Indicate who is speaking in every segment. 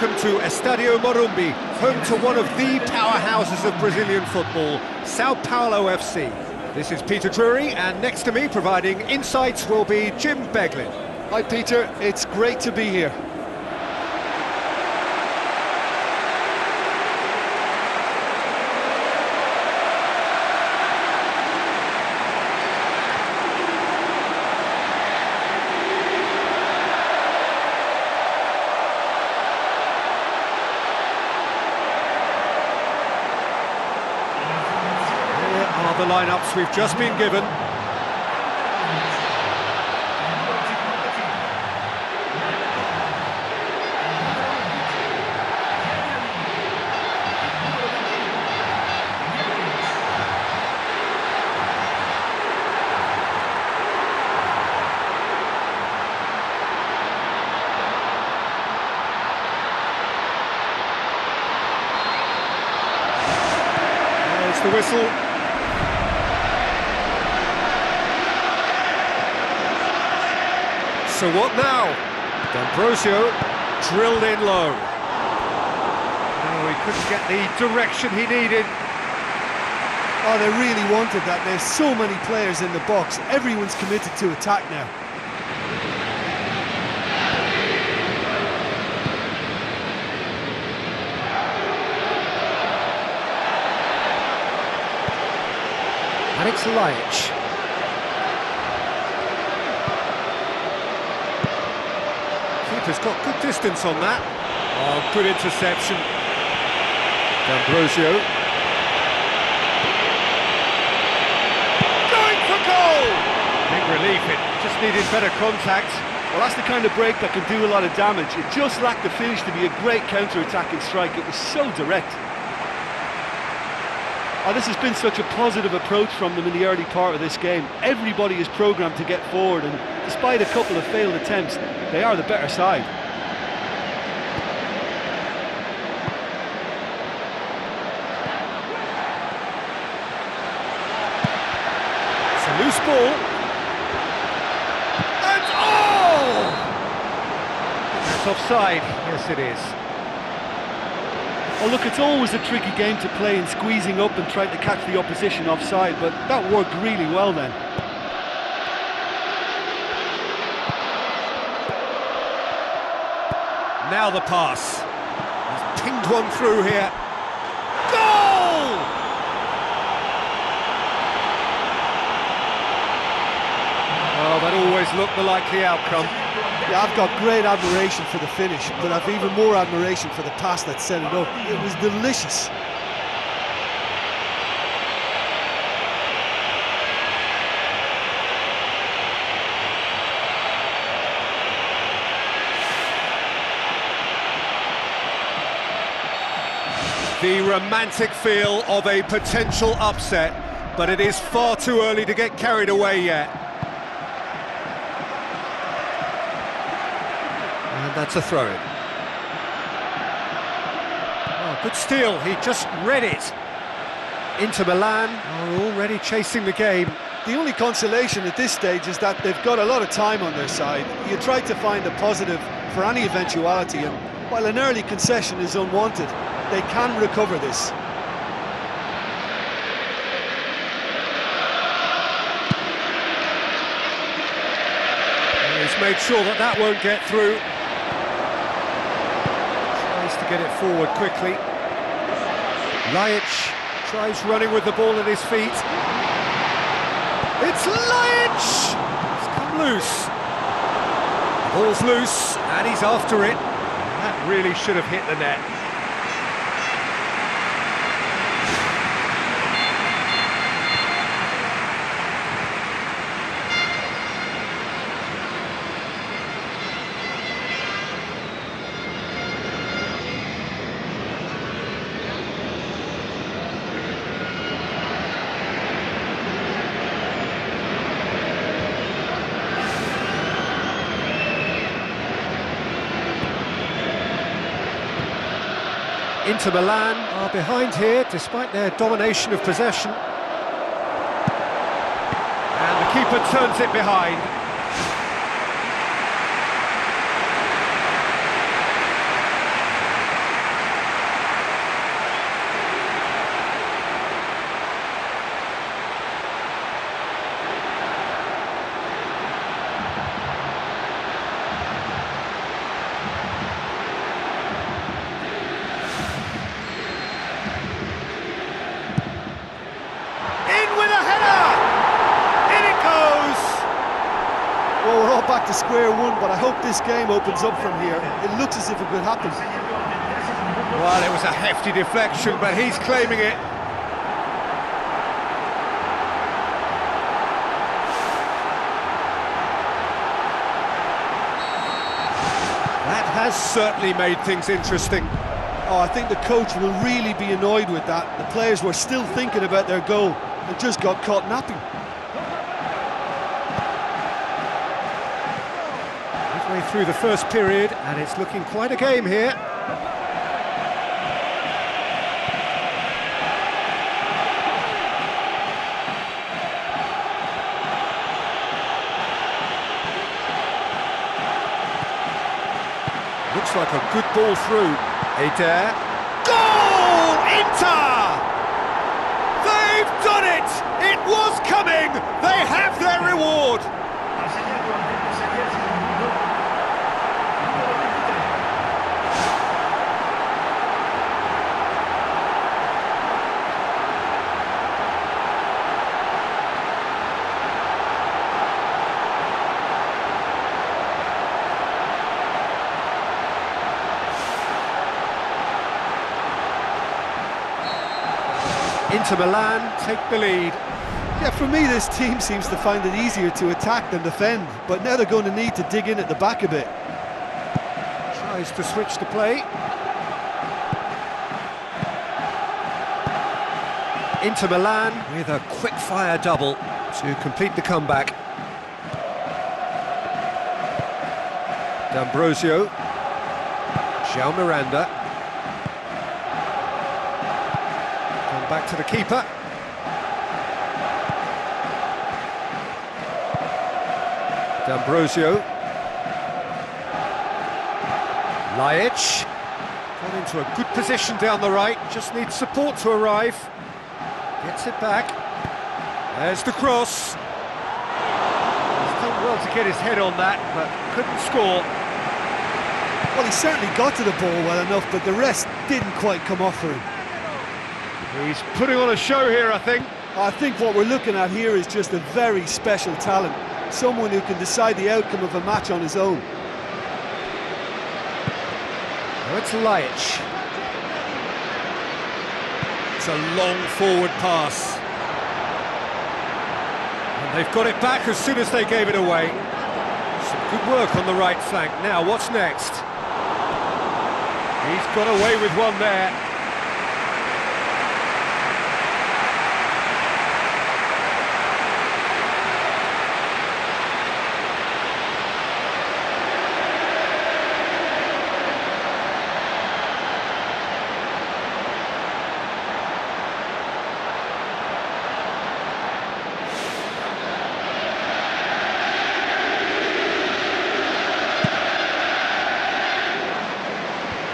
Speaker 1: welcome to Estadio Morumbi, home to one of the powerhouses of Brazilian football, Sao Paulo FC. This is Peter Drury, and next to me, providing insights, will be Jim Beglin.
Speaker 2: Hi Peter, it's great to be here.
Speaker 1: The lineups we've just been given. There's the whistle. So what now? D'Ambrosio drilled in low. No, he couldn't get the direction he needed.
Speaker 2: Oh, they really wanted that. There's so many players in the box. Everyone's committed to attack now.
Speaker 1: Alex Laic. Keeper's got good distance on that. Oh, good interception. D'Ambrosio. Going for goal! Big relief, it just needed better contact.
Speaker 2: Well, that's the kind of break that can do a lot of damage. It just lacked the finish to be a great counter-attacking strike. It was so direct. Oh, this has been such a positive approach from them in the early part of this game. Everybody is programmed to get forward, and despite a couple of failed attempts, they are the better side.
Speaker 1: It's a loose ball. And oh! That's offside. Yes, it is.
Speaker 2: Oh, look, it's always a tricky game to play in squeezing up and trying to catch the opposition offside, but that worked really well then.
Speaker 1: Now the pass. He's pinged one through here. Goal! Well, that always looked the likely outcome.
Speaker 2: Yeah, I've got great admiration for the finish, but I've even more admiration for the pass that set it up. It was delicious.
Speaker 1: The romantic feel of a potential upset, but it is far too early to get carried away yet. And that's a throw-in. Oh, good steal, he just read it. Inter Milan are already chasing the game.
Speaker 2: The only consolation at this stage is that they've got a lot of time on their side. You try to find a positive for any eventuality, and while an early concession is unwanted, they can recover this.
Speaker 1: He's made sure that that won't get through. Tries to get it forward quickly. Laic tries running with the ball at his feet. It's Laic! It's come loose. The ball's loose, and he's after it. That really should have hit the net. Inter Milan are behind here, despite their domination of possession. And the keeper turns it behind.
Speaker 2: back to square one, but I hope this game opens up from here. It looks as if it could happen.
Speaker 1: Well, it was a hefty deflection, but he's claiming it. That has certainly made things interesting.
Speaker 2: Oh, I think the coach will really be annoyed with that. The players were still thinking about their goal and just got caught napping.
Speaker 1: Midway through the first period, and it's looking quite a game here. Looks like a good ball through. Adair. Goal! Inter! They've done it! It was coming! They have their reward! Inter Milan take the lead.
Speaker 2: Yeah, for me this team seems to find it easier to attack than defend, but now they're going to need to dig in at the back a bit.
Speaker 1: Tries to switch the play. Inter Milan with a quick-fire double to complete the comeback. D'Ambrosio. João Miranda. Back to the keeper. D'Ambrosio. Laic. Got into a good position down the right, just needs support to arrive. Gets it back. There's the cross. He's done well to get his head on that, but couldn't score.
Speaker 2: Well, he certainly got to the ball well enough, but the rest didn't quite come off for him.
Speaker 1: He's putting on a show here, I think.
Speaker 2: I think what we're looking at here is just a very special talent. Someone who can decide the outcome of a match on his own.
Speaker 1: Now it's Laic. It's a long forward pass. And they've got it back as soon as they gave it away. Some good work on the right flank. Now, what's next? He's got away with one there.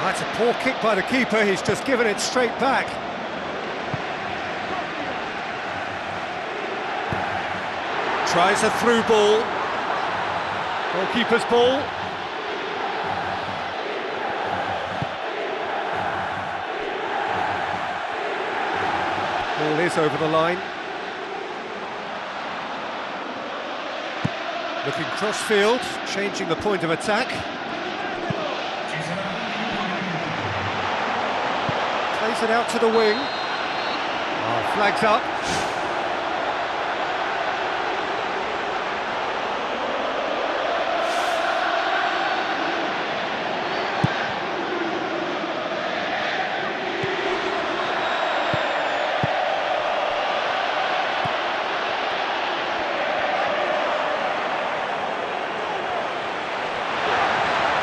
Speaker 1: That's a poor kick by the keeper, he's just given it straight back. Tries a through ball. Goalkeeper's ball. Ball is over the line. Looking cross-field, changing the point of attack. Plays it out to the wing. Oh, flags up.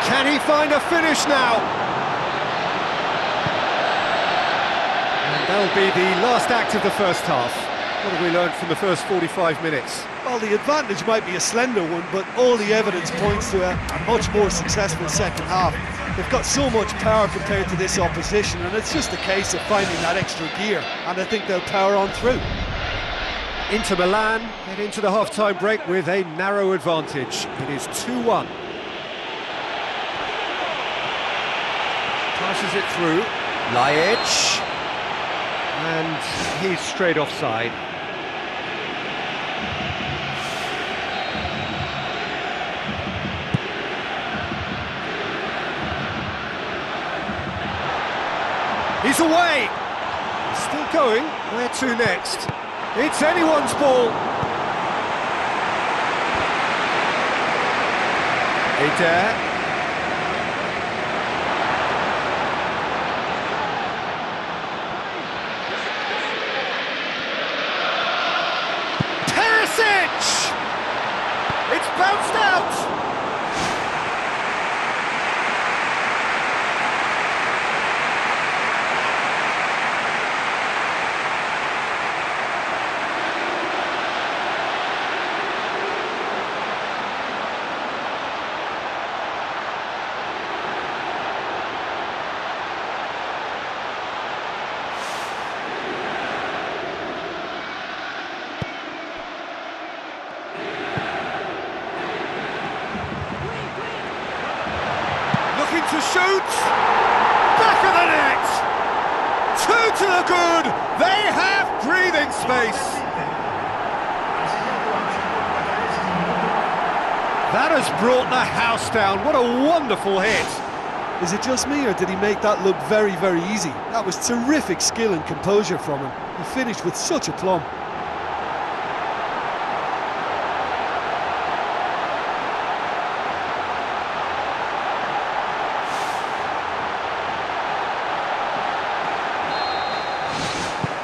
Speaker 1: Can he find a finish now? That'll be the last act of the first half. What have we learned from the first 45 minutes?
Speaker 2: Well, the advantage might be a slender one, but all the evidence points to a much more successful second half. They've got so much power compared to this opposition, and it's just a case of finding that extra gear, and I think they'll power on through.
Speaker 1: Inter Milan head into the half-time break with a narrow advantage. It is 2-1. Passes it through. Laic. And he's straight offside. He's away. He's still going. Where to next? It's anyone's ball. Adair. It's bounced out! To shoot, back of the net, 2 to the good, they have breathing space. That has brought the house down, what a wonderful hit.
Speaker 2: Is it just me, or did he make that look very, very easy? That was terrific skill and composure from him. He finished with such aplomb.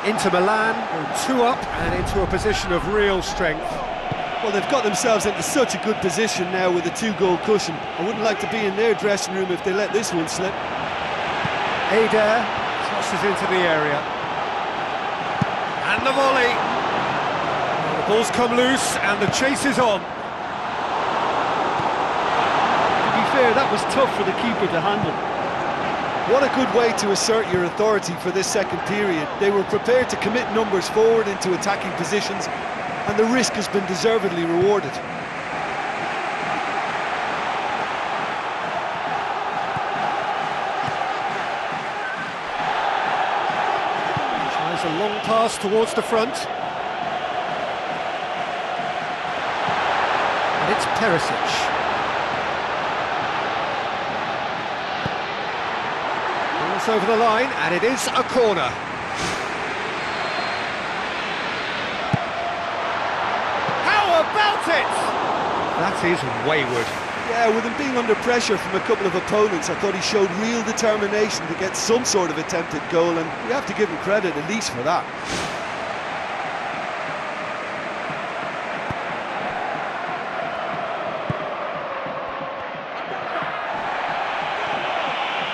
Speaker 1: Inter Milan go 2 up and into a position of real strength.
Speaker 2: Well, they've got themselves into such a good position now with a 2-goal cushion. I wouldn't like to be in their dressing room if they let this one slip.
Speaker 1: Adair crosses into the area. And the volley. The ball's come loose and the chase is on.
Speaker 2: To be fair, that was tough for the keeper to handle. What a good way to assert your authority for this second period. They were prepared to commit numbers forward into attacking positions, and the risk has been deservedly rewarded.
Speaker 1: Tries a long pass towards the front. And it's Perisic. Over the line, and it is a corner. How about it? That is wayward.
Speaker 2: Yeah, with him being under pressure from a couple of opponents, I thought he showed real determination to get some sort of attempted goal, and we have to give him credit at least for that.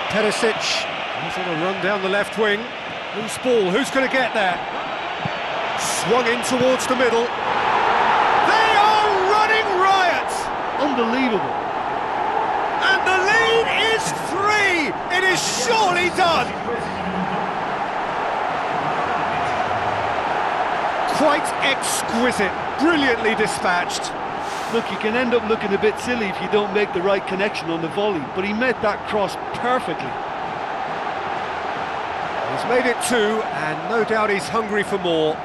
Speaker 1: Perisic. He's on a run down the left wing. Loose ball, who's going to get there? Swung in towards the middle. They are running riot!
Speaker 2: Unbelievable.
Speaker 1: And the lead is 3! It is surely done! Quite exquisite, brilliantly dispatched.
Speaker 2: Look, you can end up looking a bit silly if you don't make the right connection on the volley, but he met that cross perfectly.
Speaker 1: He's made it 2, and no doubt he's hungry for more.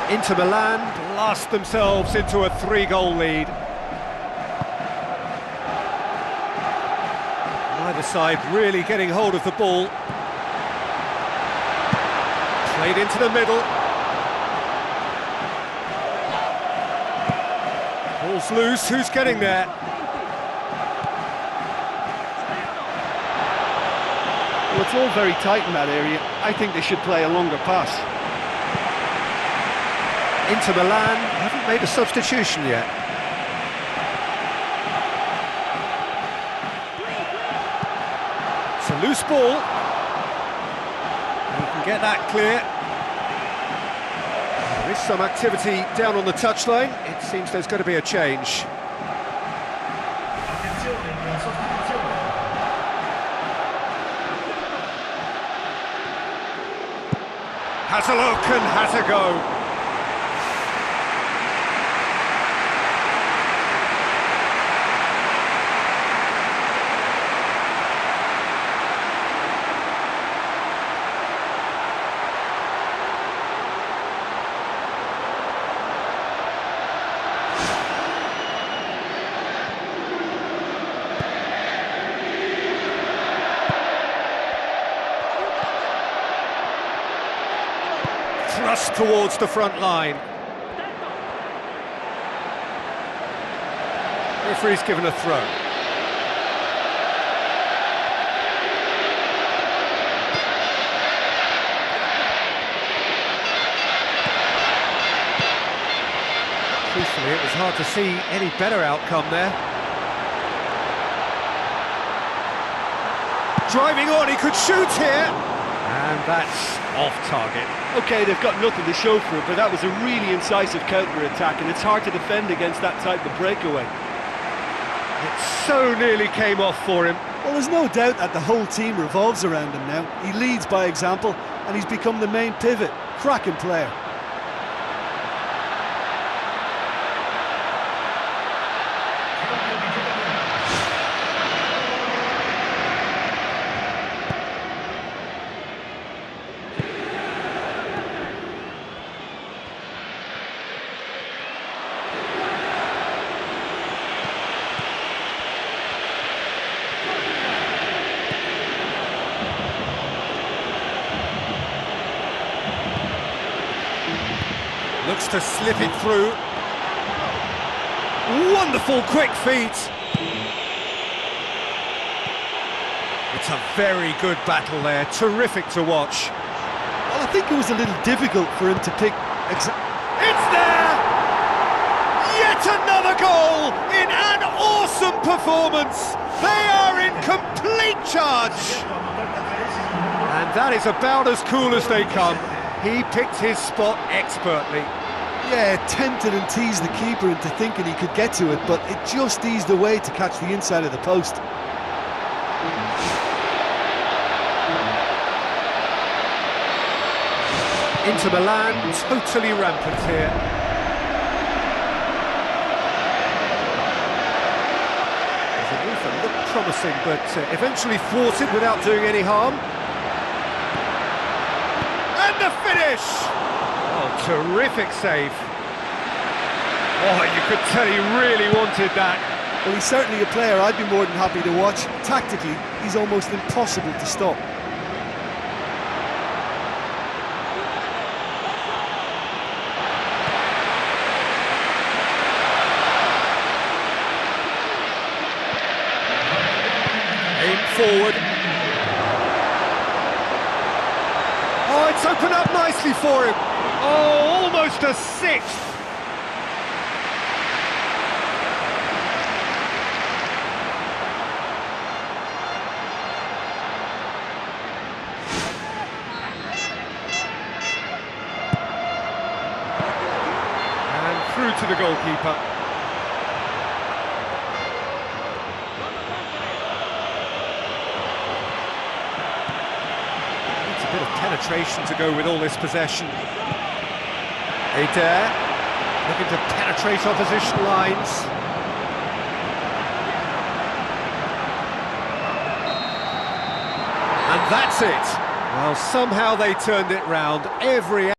Speaker 1: Inter Milan blast themselves into a 3-goal lead. Neither side really getting hold of the ball. Played into the middle. Ball's loose, who's getting there?
Speaker 2: Well, it's all very tight in that area. I think they should play a longer pass.
Speaker 1: Inter Milan haven't made a substitution yet. It's a loose ball. You can get that clear. There is some activity down on the touchline. It seems there's going to be a change. Has a look and has a go. just towards the front line. Referee's given a throw. Truthfully, it was hard to see any better outcome there. Driving on, he could shoot here. And that's off target.
Speaker 2: Okay, they've got nothing to show for it, but that was a really incisive counter-attack, and it's hard to defend against that type of breakaway.
Speaker 1: It so nearly came off for him.
Speaker 2: Well, there's no doubt that the whole team revolves around him now. He leads by example, and he's become the main pivot. Cracking player.
Speaker 1: Looks to slip it through. Wonderful quick feet. It's a very good battle there, terrific to watch.
Speaker 2: Well, I think it was a little difficult for him to pick... It's there!
Speaker 1: Yet another goal in an awesome performance. They are in complete charge. And that is about as cool as they come. He picked his spot expertly.
Speaker 2: Yeah, tempted and teased the keeper into thinking he could get to it, but it just eased away to catch the inside of the post.
Speaker 1: Inter Milan, totally rampant here. The UEFA looked promising, but eventually thwarted without doing any harm. And the finish! Oh, terrific save. Oh, you could tell he really wanted that.
Speaker 2: Well, he's certainly a player I'd be more than happy to watch. Tactically, he's almost impossible to stop.
Speaker 1: Aim forward. Oh, it's opened up nicely for him. Oh, almost a sixth. And through to the goalkeeper. A bit of penetration to go with all this possession. Adair looking to penetrate opposition lines. And that's it. Well, somehow they turned it round. Every